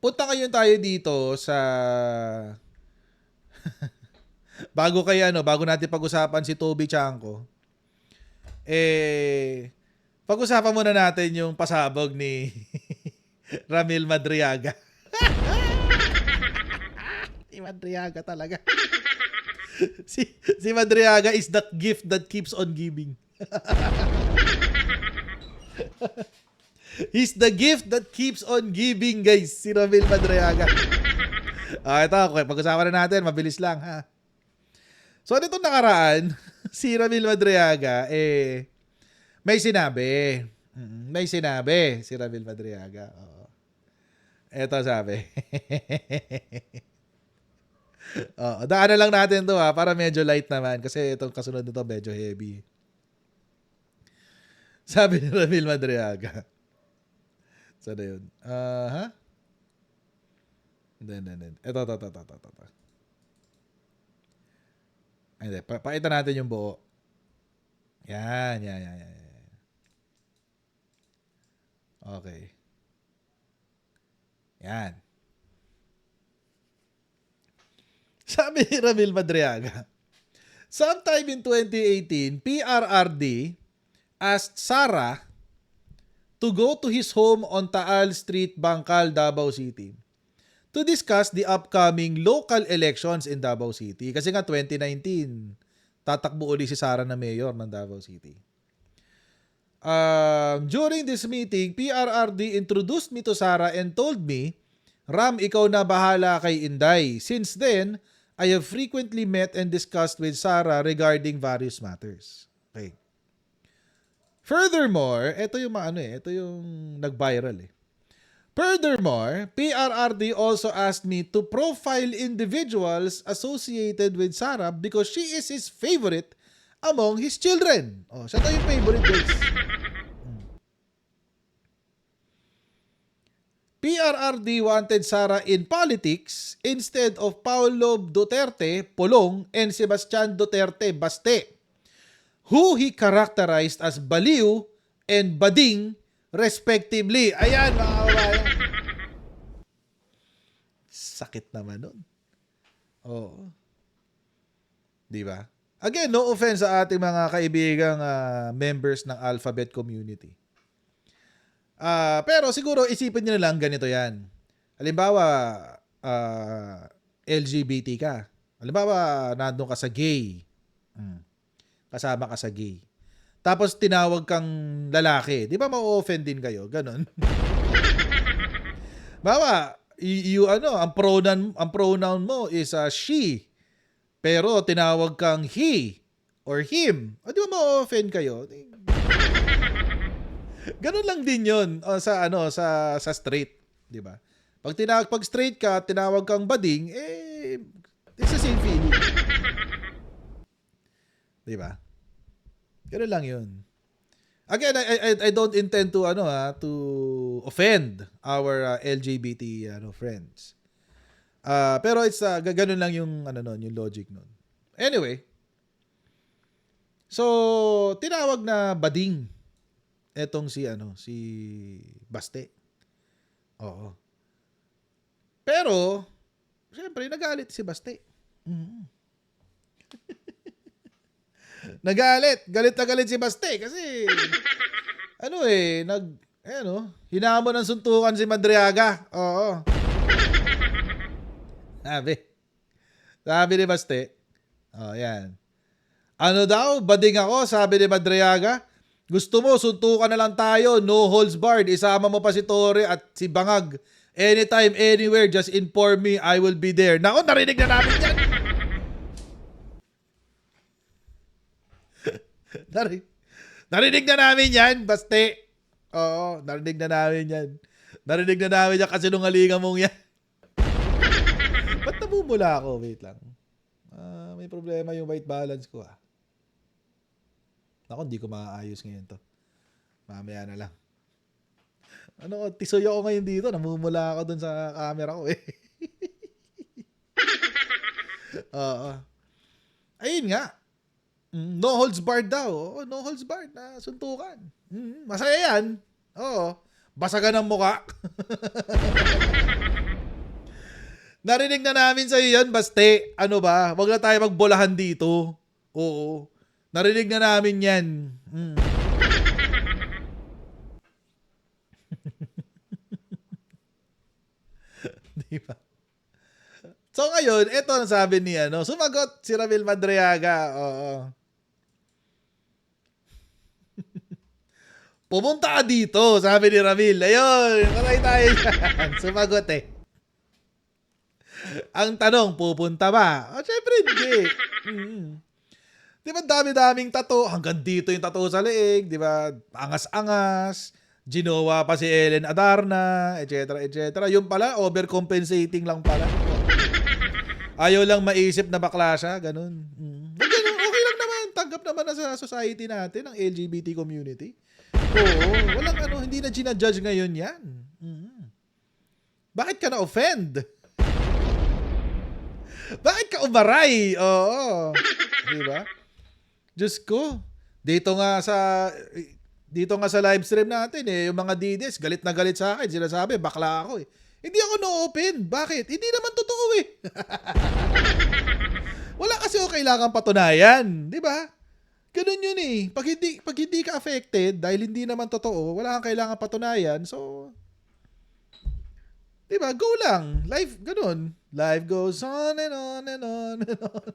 punta ngayon tayo dito sa bago natin pag-usapan si Toby Chanko. Pag-usapan muna natin yung pasabog ni Ramil Madriaga. Si Madriaga talaga. si Madriaga is that gift that keeps on giving. He's the gift that keeps on giving, guys. Si Ramil Madriaga. Ito, pag-usapan na natin. Mabilis lang, ha? So, nitong nakaraan, si Ramil Madriaga, may sinabi. May sinabi si Ramil Madriaga. Oo. Ito sabi. Daanan lang natin to, ha, para medyo light naman. Kasi itong kasunod nito medyo heavy. Sabi ni Ramil Madriaga. Saan na yun? Hindi. Ito. Hindi, pakita natin yung buo. Yan. Okay. Yan. Sabi ni Ramil Madriaga, sometime in 2018, PRRD asked Sara to go to his home on Taal Street, Bangkal, Davao City to discuss the upcoming local elections in Davao City. Kasi nga 2019, tatakbo uli si Sara na mayor ng Davao City. During this meeting, PRRD introduced me to Sara and told me, Ram, ikaw na bahala kay Inday. Since then, I have frequently met and discussed with Sara regarding various matters. Okay. Furthermore, ito yung nag-viral eh. Furthermore, PRRD also asked me to profile individuals associated with Sara because she is his favorite among his children. Oh, siya daw yung favorite, guys. PRRD wanted Sara in politics instead of Paulo Duterte, Polong, and Sebastian Duterte, Baste, who he characterized as baliw and bading respectively. Ayan, mga kababayan. Sakit naman nun. Oo. Di ba? Again, no offense sa ating mga kaibigang members ng Alphabet community. Pero siguro isipin nyo na lang ganito yan. Halimbawa, LGBT ka. Halimbawa, nandun ka sa gay. Kasama ka sa gay. Tapos tinawag kang lalaki. Di ba ma-offend din kayo? Ganon. Bawa, ang pronoun mo is she. Pero tinawag kang he or him. O di ba ma-offend kayo? Ganon lang din 'yon sa straight, di ba? Pag straight ka, tinawag kang bading, it's the same feeling. Di ba? Ganon lang 'yun. Again, I don't intend to to offend our LGBT friends. Pero it's ganon lang yung yung logic nun. Anyway, so tinawag na bading etong si Baste. Oo. Pero syempre nagalit si Baste. Galit na galit si Baste kasi hinamon ng suntukan si Madriaga. Oo. Sabi ni Baste. Oh, yan. Ano daw? Bading ako, sabi ni Madriaga. Gusto mo, suntukan na lang tayo. No holds barred. Isama mo pa si Tore at si Bangag. Anytime, anywhere, just inform me. I will be there. Nako, narinig na namin yan. Narinig na namin yan, Baste. Oo, narinig na namin yan. Narinig na namin yan kasi nungalingan mong yan. Ba't namumula ako? Wait lang. May problema yung white balance ko Ako, hindi ko maaayos ngayon to. Mamaya na lang. Tisoy ako ngayon dito. Namumula ako dun sa camera ko Ayun nga. No holds barred daw. No holds barred na suntukan. Masaya yan. Oo. Basagan ang muka. Narinig na namin sa'yo yan, baste. Ano ba? Wag na tayo magbolahan dito. Oo. Narinig na namin yan. Di ba? So ngayon, ito ang sabi ni sumagot si Ramil Madriaga. Oo. Pumunta ka dito, sabi ni Ramil. Ayun, patay tayo dyan. Sumagot eh. Ang tanong, pupunta ba? Syempre hindi. Di ba dami-daming tattoo? Hanggang dito yung tattoo sa leeg. Di ba? Angas-angas. Ginawa pa si Ellen Adarna, etc. etc. Yung pala, overcompensating lang pala. Ayaw lang maisip na bakla siya. Ganun. Ganun. Okay lang naman. Tanggap naman na sa society natin, ang LGBT community. Oo. Walang hindi na ginajudge ngayon yan. Bakit ka na-offend? Bakit ka umaray? Oo. Diba? Diyos ko. Dito nga sa live stream natin yung mga DDS, galit na galit sa akin. Sinasabi, bakla ako eh. Hindi ako no-open. Bakit? Hindi naman totoo eh. Wala kasi kailangan patunayan. Di ba? Ganun yun eh. Pag hindi ka affected, dahil hindi naman totoo, wala kang kailangan patunayan. So, di ba? Go lang. Life, ganun. Life goes on and on and on and on.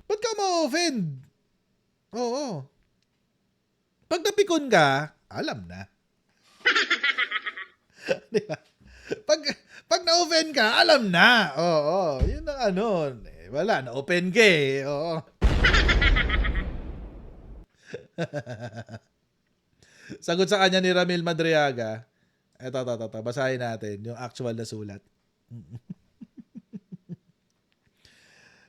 Ba't ka ma-offend? Oo. Pag napikon ka, alam na. Diba? Pag na-offend ka, alam na. Oo. Yun ang wala, na-open ka eh. Oo. Sagot sa kanya ni Ramil Madriaga. Ito. Basahin natin yung actual na sulat.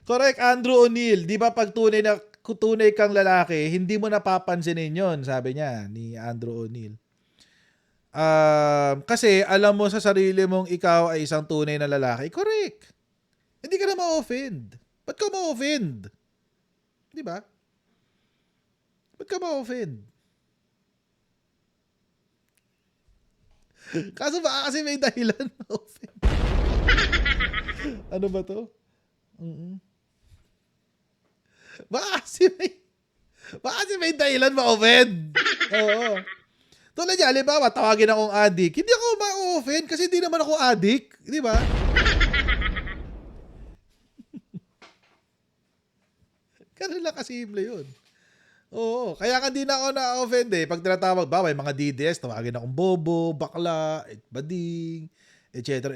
Correct, Andrew O'Neill. Di ba pag tunay kang lalaki, hindi mo napapansinin yun, sabi niya ni Andrew O'Neill. Kasi alam mo sa sarili mong ikaw ay isang tunay na lalaki. Correct. Hindi ka na ma-offend. Ba't ka ma-offend? Di ba? Ba't ka ma-offend? Kaso baka kasi may dahilan ma-offend. Ano ba to? Baka kasi may dahilan ma-offend. Oo. Tulad niya, halimbawa, tawagin akong addict. Hindi ako ma-offend kasi hindi naman ako addict. Di ba? Ganun lang kasimple yun. Oo. Kaya ka di na ako na-offend eh. Pag tinatawag ba, may mga DDS, tawagin akong bobo, bakla, bading, etc.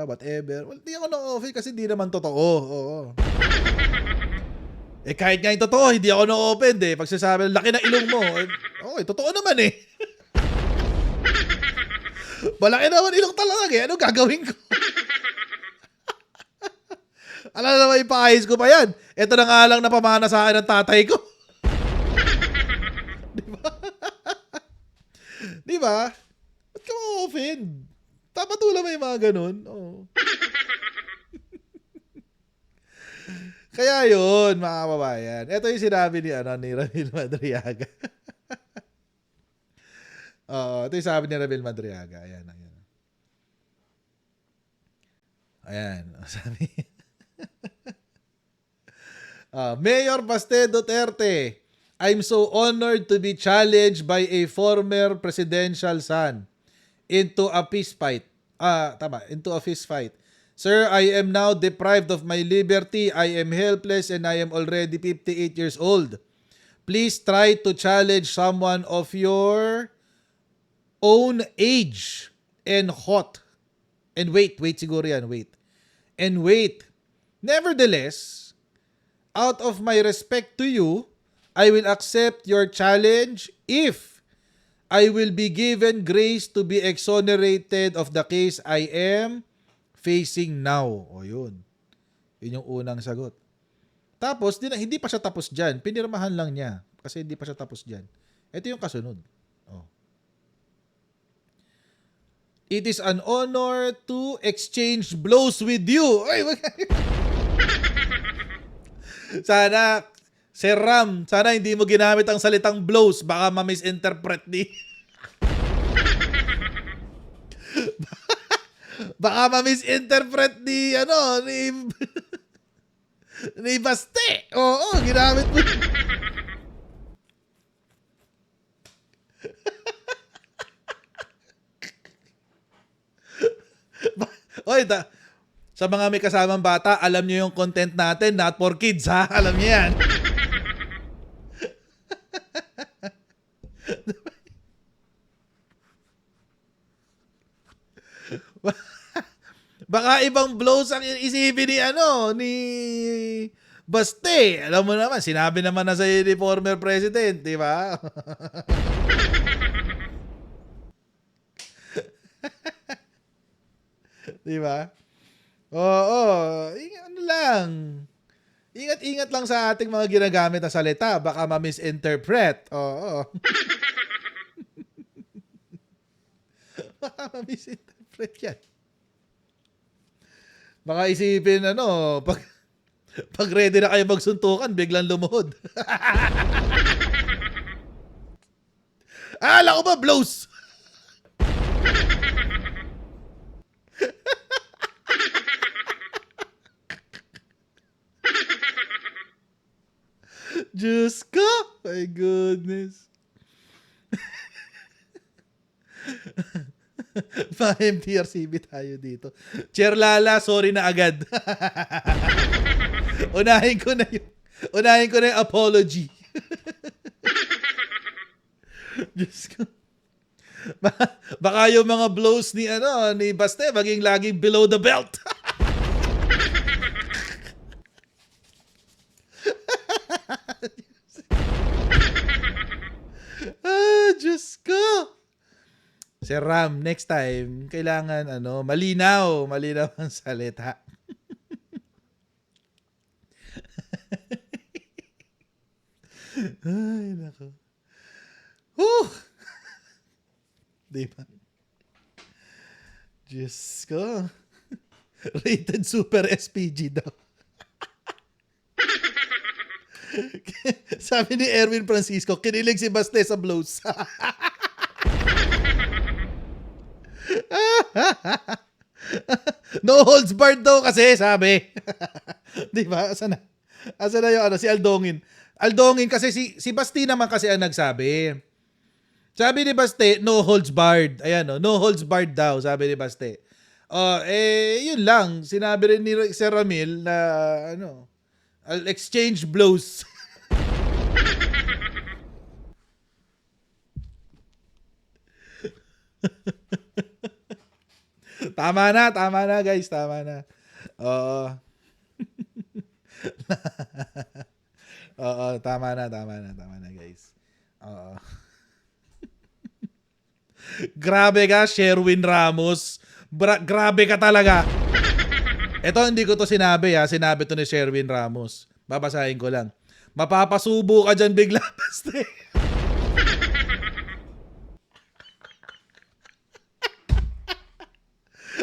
Whatever. Well, di ako na-offend kasi hindi naman totoo. Oo. Kahit nga yung totoo, hindi ako na-offend eh. Pag sasabi, laki ng ilong mo. Okay, totoo naman eh. Malaki naman ilong talaga eh. Ano gagawin ko? Alam na naman, ipaayos ko pa yan. Ito na nga lang napamana sa akin ng tatay ko. Diba? Diba? Ba't ka ma-offend? Dapat wala may mga ganun. Oo. Kaya yun, mga kababayan. Ito yung sinabi ni Ramil Madriaga. Ito yung sabi ni Ramil Madriaga. Ayan. Sabi. Mayor Baste Duterte, I'm so honored to be challenged by a former presidential son into a fist fight. Into a fist fight. Sir, I am now deprived of my liberty. I am helpless and I am already 58 years old. Please try to challenge someone of your own age and hot. And wait siguro yan, wait. And wait. Nevertheless, out of my respect to you, I will accept your challenge if I will be given grace to be exonerated of the case I am facing now. O yun. Yun yung unang sagot. Tapos, hindi pa siya tapos dyan. Pinirmahan lang niya. Kasi hindi pa siya tapos dyan. Ito yung kasunod. It is an honor to exchange blows with you. Ay, sana, Sir Ram, sana hindi mo ginamit ang salitang blows. Baka ma-misinterpret Baka ma-misinterpret ni, ano, ni Baste. Oo, ginamit mo. Oy, sa mga may kasamang bata, alam niyo yung content natin, not for kids, ha? Alam niyo yan. Baka ibang blows ang isipin ni, ano, ni Baste. Alam mo naman, sinabi naman na sa'yo ni former president, di ba? Di ba? Oo. Ano lang. Ingat-ingat lang sa ating mga ginagamit na salita. Baka ma-misinterpret. Oo. Baka ma-misinterpret yan. Baka isipin, ano, pag ready na kayo magsuntukan, biglang lumuhod. Alam ko ba, blows? Diyos ko! My goodness. Pa-MTRCB tayo dito. Chair Lala, sorry na agad. Unahin ko na yung apology. Diyos ko. Baka yung mga blows ni, ano, ni Baste maging laging below the belt. Diyos ko. Sir Ram, next time, kailangan, ano, malinaw ang salita. Ay, nako. Diba? Diyos ko. Rated Super SPG daw. Sabi ni Erwin Francisco, kinilig si Baste sa blows. No holds barred daw kasi, sabi. Di ba? Asa na yung, ano, si Aldongin. Aldongin kasi si Basti naman kasi ang nagsabi. Sabi ni Baste, no holds barred. Ayan, no holds barred daw, sabi ni Baste. Yun lang. Sinabi rin ni Sir Ramil na, ano, I'll exchange blows. Tama na guys, tama na. Oo. Oo, tama na guys. Oo. Grabe ka, Sherwin Ramos. Grabe ka talaga. Ito, hindi ko to sinabi, ha. Sinabi to ni Sherwin Ramos. Babasahin ko lang. Mapapasubo ka dyan bigla, Baste.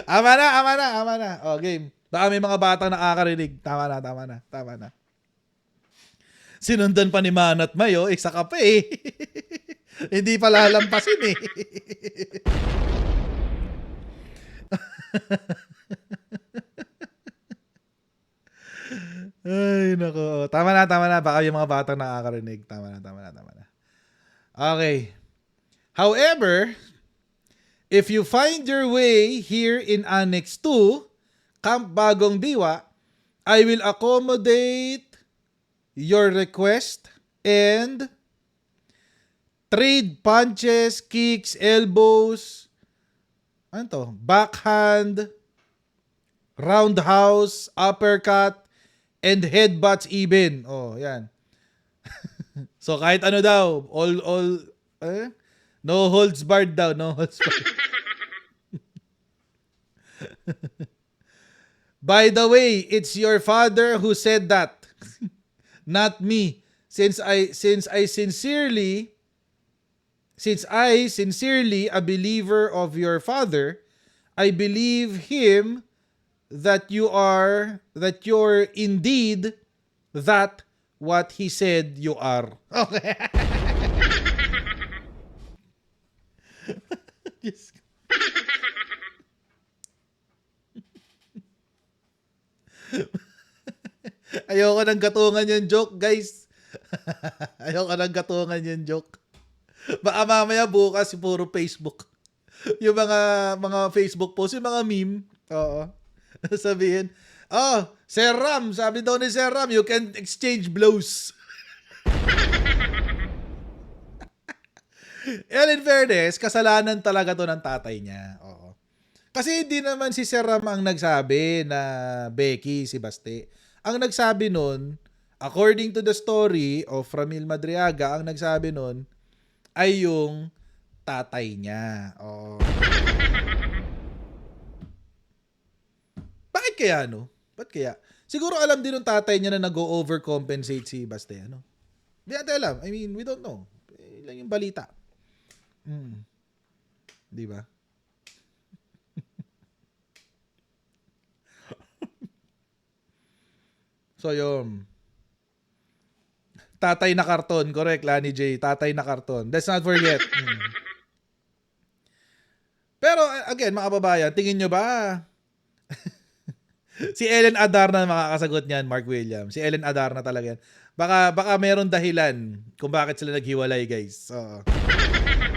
Ama na. O, game. Baka may mga batang nakakarinig. Tama na. Sinundan pa ni Manat Mayo, isa ka pa eh. Hindi pa lalampasin eh. Ay, nako. Tama na. Baka yung mga batang nakakarinig. Tama na. Okay. However, if you find your way here in Annex 2, Camp Bagong Diwa, I will accommodate your request and trade punches, kicks, elbows, ano to? Backhand, roundhouse, uppercut, and headbutts even. Oh, yan. So kahit ano daw, no holds barred daw, no holds barred. By the way, it's your father who said that, not me. Since I sincerely a believer of your father, I believe him that you're indeed that what he said you are. Okay. Yes. Ayoko nang gatungan yung joke, guys. Ayoko nang gatungan yung joke. Baka mamaya bukas puro Facebook. Yung mga Facebook post, yung mga meme. Oo. Sabihin, oh, Sir Ram, sabi daw ni Sir Ram, you can exchange blows. In fairness, kasalanan talaga to ng tatay niya. Oo. Kasi hindi naman si Sir Ram ang nagsabi na Becky si Baste. Ang nagsabi nun, according to the story of Ramil Madriaga, ang nagsabi nun ay yung tatay niya. Oo. Bakit kaya, no? Ba't kaya? Siguro alam din ng tatay niya na nag-overcompensate si Baste, ano? Hindi natin alam. I mean, we don't know. Lang yung balita. Di ba? So, yun. Tatay na karton. Correct, Lani J. Tatay na karton. Let's not forget. Pero, again, mga kababayan, tingin nyo ba si Ellen Adarna makakasagot niyan, Mark Williams. Si Ellen Adarna talaga yan. Baka meron dahilan kung bakit sila naghiwalay, guys. Oo.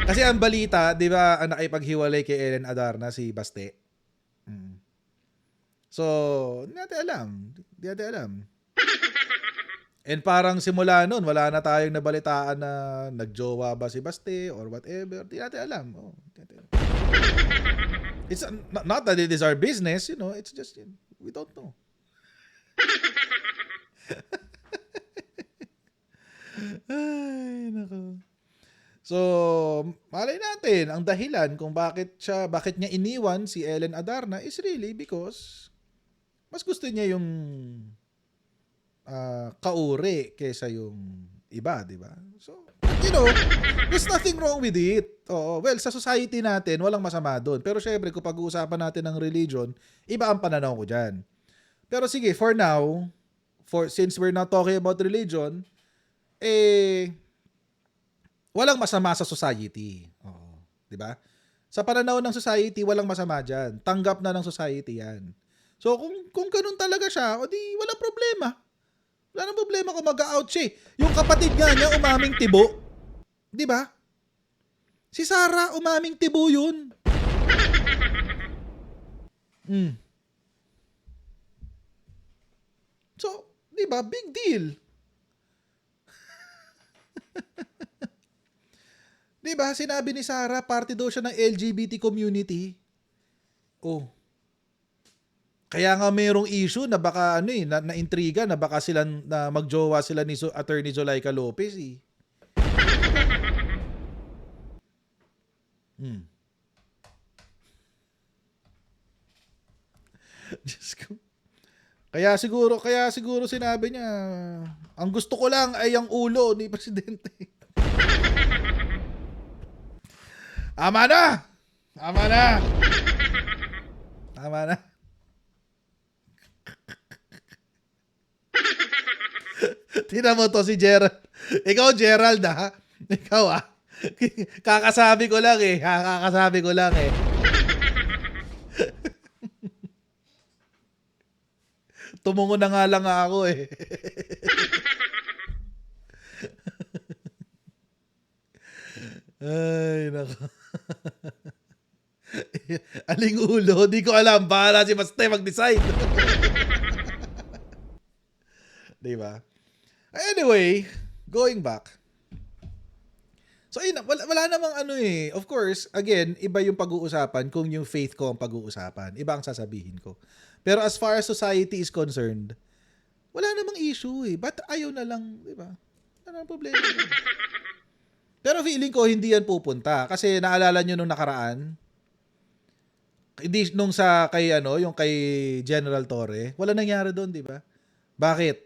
Kasi ang balita, di ba, ang nakipaghiwalay kay Ellen Adarna, si Baste. So, hindi natin alam. And parang simula nun, wala na tayong nabalitaan na nagjowa ba si Baste or whatever. Hindi natin alam. Oh, it's not that it is our business, it's just, we don't know. Ay, nako. So, malay natin, ang dahilan kung bakit niya iniwan si Ellen Adarna is really because mas gusto niya yung kauri kesa yung iba, di ba? So, there's nothing wrong with it. Oo. Well, sa society natin, walang masama doon. Pero syempre, kung pag-uusapan natin ng religion, iba ang pananaw ko dyan. Pero sige, for now, since we're not talking about religion, walang masama sa society. Oo. Di ba? Sa pananaw ng society, walang masama dyan. Tanggap na ng society yan. So, kung ganun talaga siya, o di, walang problema. Wala nang problema kung mag-out siya. Yung kapatid nga niya, umaming tibo. Di ba? Si Sarah, umaming tibo yun. So, di ba? Big deal. Di ba? Sinabi ni Sarah, party daw siya ng LGBT community. Oh. Kaya nga mayroong issue na baka na-intriga na baka sila na magjowa sila ni Attorney Zulaika Lopez eh. Diyos ko. Kaya siguro sinabi niya, ang gusto ko lang ay ang ulo ni Presidente. Tama na! Tingnan mo to si Gerald. Ikaw, Gerald, ha? Ikaw, ha? Kakasabi ko lang eh. Tumungo na nga lang ako eh. Ay, nako. Aling ulo? Di ko alam. Bahala si Baste mag-decide. Diba? Anyway, going back. So, wala namang of course, again, iba yung pag-uusapan kung yung faith ko ang pag-uusapan. Iba ang sasabihin ko. Pero as far as society is concerned, wala namang issue eh. Ba't ayaw na lang, di ba? Wala namang problema. Pero feeling ko, hindi yan pupunta. Kasi naalala nyo nung nakaraan, hindi nung yung kay General Torre, wala nangyari doon, di ba? Bakit?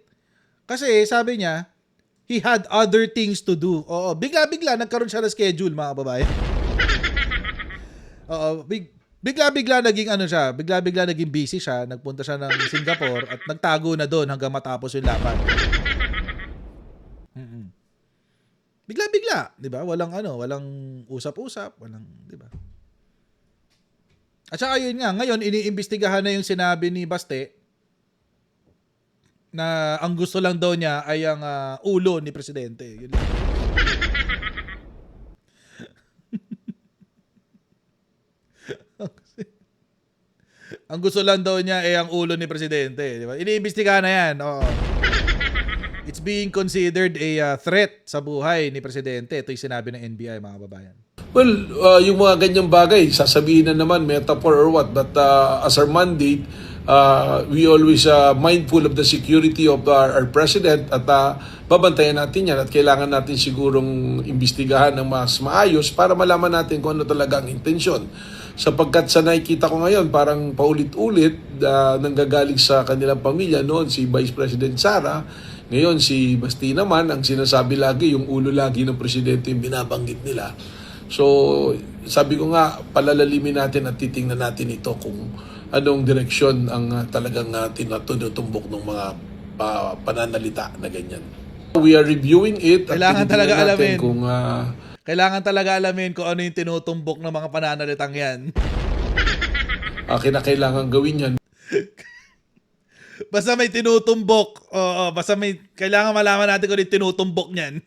Kasi sabi niya, he had other things to do. Oo, bigla-bigla nagkaroon siya ng schedule, mga babae. Oo, bigla-bigla naging bigla-bigla naging busy siya, nagpunta siya ng Singapore at nagtago na doon hanggang matapos yung laban. Bigla-bigla, 'di ba? Walang usap-usap, walang, 'di ba? At saka yun nga, ngayon iniimbestigahan na yung sinabi ni Baste na ang gusto lang daw niya ay ang ulo ni presidente. Yun lang. Ang gusto lang daw niya ay ang ulo ni presidente, di ba? Iniimbestigahan na yan. Oo. It's being considered a threat sa buhay ni presidente. Ito yung sinabi ng NBI, mga kababayan. Well, yung mga ganyang bagay, sasabihin na naman, metaphor or what, but as our mandate, we always mindful of the security of our president at babantayan natin yan at kailangan natin sigurong imbestigahan ng mas maayos para malaman natin kung ano talaga ang intensyon. Sapagkat sa nakikita ko ngayon, parang paulit-ulit nanggagaling sa kanilang pamilya noon, si Vice President Sara, ngayon si Basti naman, ang sinasabi lagi, yung ulo lagi ng presidente yung binabanggit nila. So, sabi ko nga, palalalimin natin at titingnan natin ito kung anong direksyon ang talagang tinutumbok ng mga pananalita na ganyan. We are reviewing it. Kailangan at talaga natin alamin. Kailangan talaga alamin kung ano yung tinutumbok ng mga pananalitang yan. kinakailangan gawin yan. Basta may tinutumbok. Oo, basta may kailangan malaman natin kung ano yung tinutumbok niyan.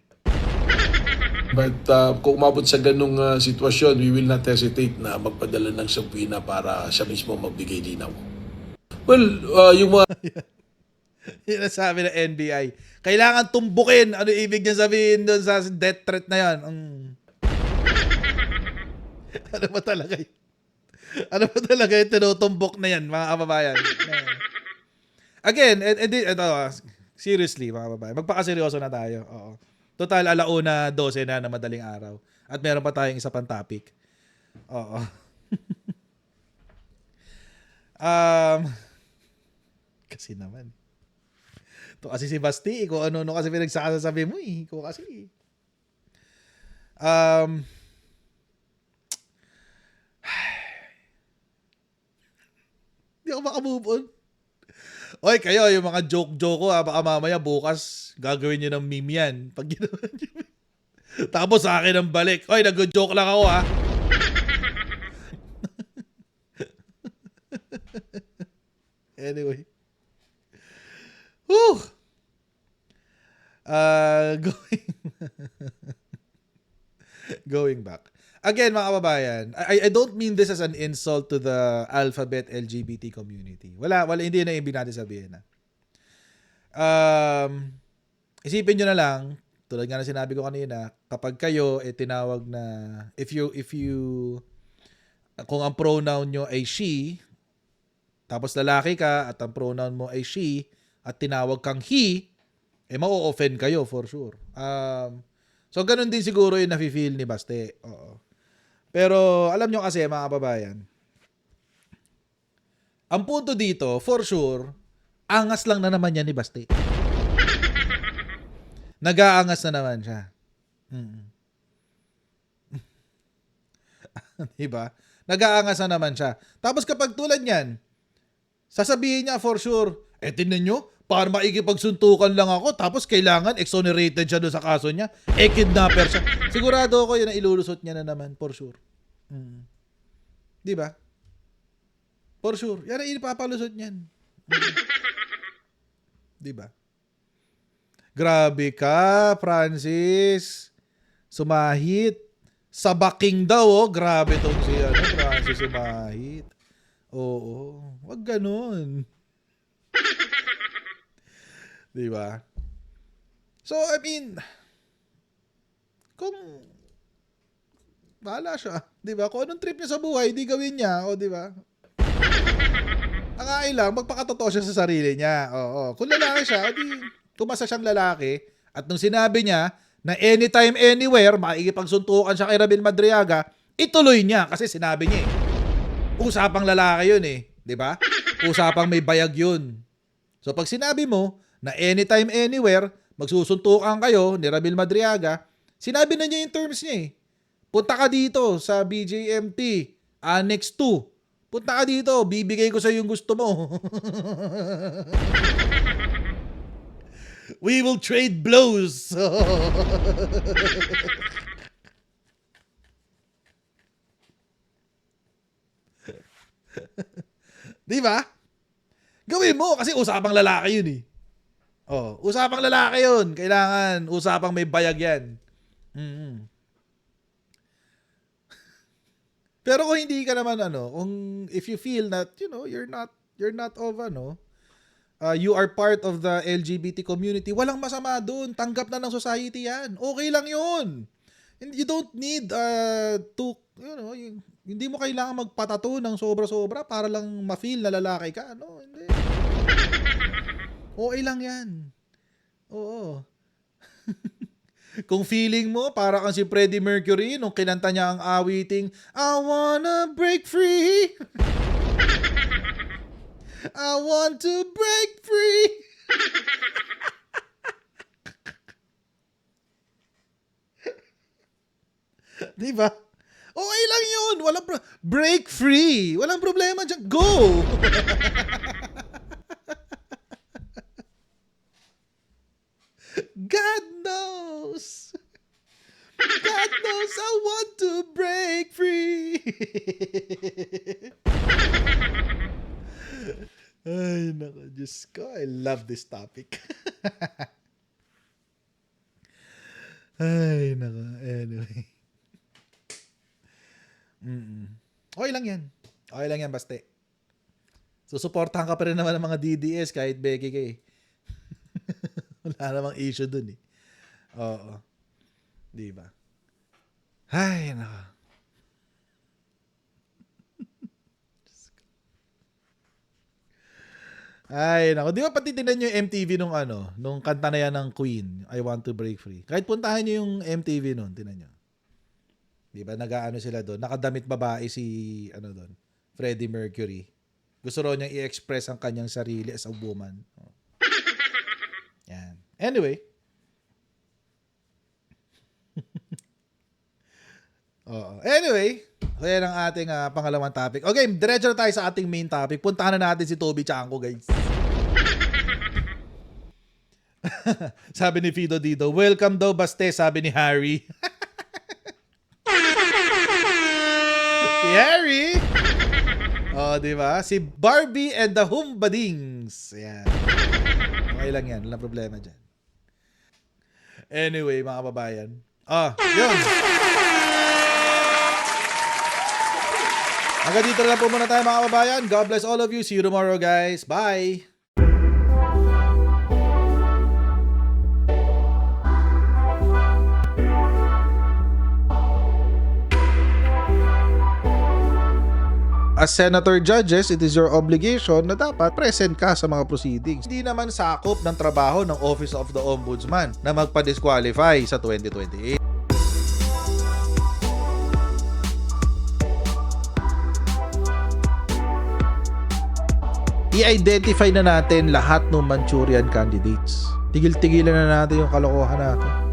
But kung umabot sa ganung sitwasyon, we will not hesitate na magpadala ng subpoena para siya mismo magbigay linaw. Well, yung mga... Yun ang sabi ng NBI. Kailangan tumbukin. Ano ibig niya sabihin doon sa death threat na yan? Ano ba talaga yun? Ano ba talaga yung tinutumbok na yan, mga kababayan? Again, ito, seriously, mga kababayan. Magpakaseryoso na tayo. Oo. Total, 1:12 na madaling araw. At meron pa tayong isa pang topic. Oo. Kasi naman. Ito kasi si Basti, kung ano kasi pinagsasabi mo eh. Ikaw kasi. Hindi ako makamove on. Oy, kayo, yung mga joke-joke ko, baka mamaya bukas gagawin nyo ng meme yan. Pag ginawa nyo. Tapos sa akin ang balik. Oy, nag-joke lang ako, ha. Anyway. Whew. Going back. Again, mga kababayan, I don't mean this as an insult to the alphabet LGBT community. Wala, hindi na ibig natin sabihin na. Isipin nyo na lang, tulad nga na sinabi ko kanina, kapag kayo tinawag na, if you, kung ang pronoun nyo ay she, tapos lalaki ka at ang pronoun mo ay she, at tinawag kang he, ma-offend kayo for sure. So, ganun din siguro yung nafe-feel ni Baste. Oo. Pero, alam nyo kasi, mga kababayan, ang punto dito, for sure, angas lang na naman yan ni Baste. Nag-aangas na naman siya. Diba? Nag-aangas na naman siya. Tapos kapag tulad niyan, sasabihin niya for sure, tingnan nyo, para maikipagsuntukan lang ako, tapos kailangan exonerated siya doon sa kaso niya, kidnapper siya. Sigurado ako yun na ilulusot niya na naman, for sure. Diba? For sure. Yan ang ipapalusot niyan. Diba? Grabe ka, Francis. Sumahit. Sabaking daw, oh. Grabe tong si Francis sumahit. Oo. Wag ganun. Diba? So, I mean, kung bahala siya, diba? Kung anong trip niya sa buhay, di gawin niya, o diba? Ang lang, magpakatotoo siya sa sarili niya. Oo. Kung lalaki siya, di tumasa siyang lalaki, at nung sinabi niya na anytime, anywhere, makikipagsuntukan siya kay Ramil Madriaga, ituloy niya kasi sinabi niya eh. Usapang lalaki yun eh. Diba? Usapang may bayag yun. So, pag sinabi mo, na anytime, anywhere, magsusuntukan kayo ni Ramil Madriaga, sinabi na niya yung terms niya eh. Punta ka dito sa BJMT, Annex 2. Punta ka dito, bibigay ko sa yung gusto mo. We will trade blows. Di ba? Gawin mo kasi usapang lalaki yun eh. Oh, usapang lalaki yun. Kailangan usapang may bayag yan. Mm. Pero kung hindi ka naman kung if you feel that, you're not of you are part of the LGBT community, walang masama doon. Tanggap na ng society yan. Okay lang yun. And you don't need hindi mo kailangan magpatato ng sobra-sobra para lang ma-feel na lalaki ka. No, hindi. Okay lang yan. Oo. Kung feeling mo, para kang si Freddie Mercury nung kinanta niya ang awiting, I wanna break free. I want to break free. Diba? Okay lang yun. Break free. Walang problema dyan. Go! God knows. God knows I want to break free. Ay, nako, Diyos ko. I love this topic. Ay, nako. Anyway. Okay lang yan. Okay lang yan, baste. Susuportahan ka pa rin naman ng mga DDS kahit beke ka eh. Wala namang issue dun eh. Oo. Di ba? Ay, nako. Ay, nako. Di ba pati tinan nyo yung MTV nung kanta na yan ng Queen, I Want to Break Free. Kahit puntahan nyo yung MTV nun, tinan nyo. Di ba? Nag-ano sila doon. Nakadamit babae si, doon, Freddie Mercury. Gusto raw niyang i-express ang kanyang sarili as a woman. Yan. Anyway. Oo. Anyway, kaya ang ating pangalawang topic. Okay, diretso na tayo sa ating main topic. Puntahan na natin si Toby Chanko, guys. Sabi ni Fido Dido, welcome daw baste, sabi ni Harry. Si Harry. Oh, di ba? Si Barbie and the Humbadings. Ayan. Okay lang yan. Walang problema dyan. Anyway, mga kababayan. Yun. Hanggang dito lang po muna tayo, mga kababayan. God bless all of you. See you tomorrow, guys. Bye! As senator judges, it is your obligation na dapat present ka sa mga proceedings. Hindi naman sakop ng trabaho ng Office of the Ombudsman na magpa-disqualify sa 2028. I-identify na natin lahat ng Manchurian candidates. Tigil-tigilan na natin yung kalokohan natin.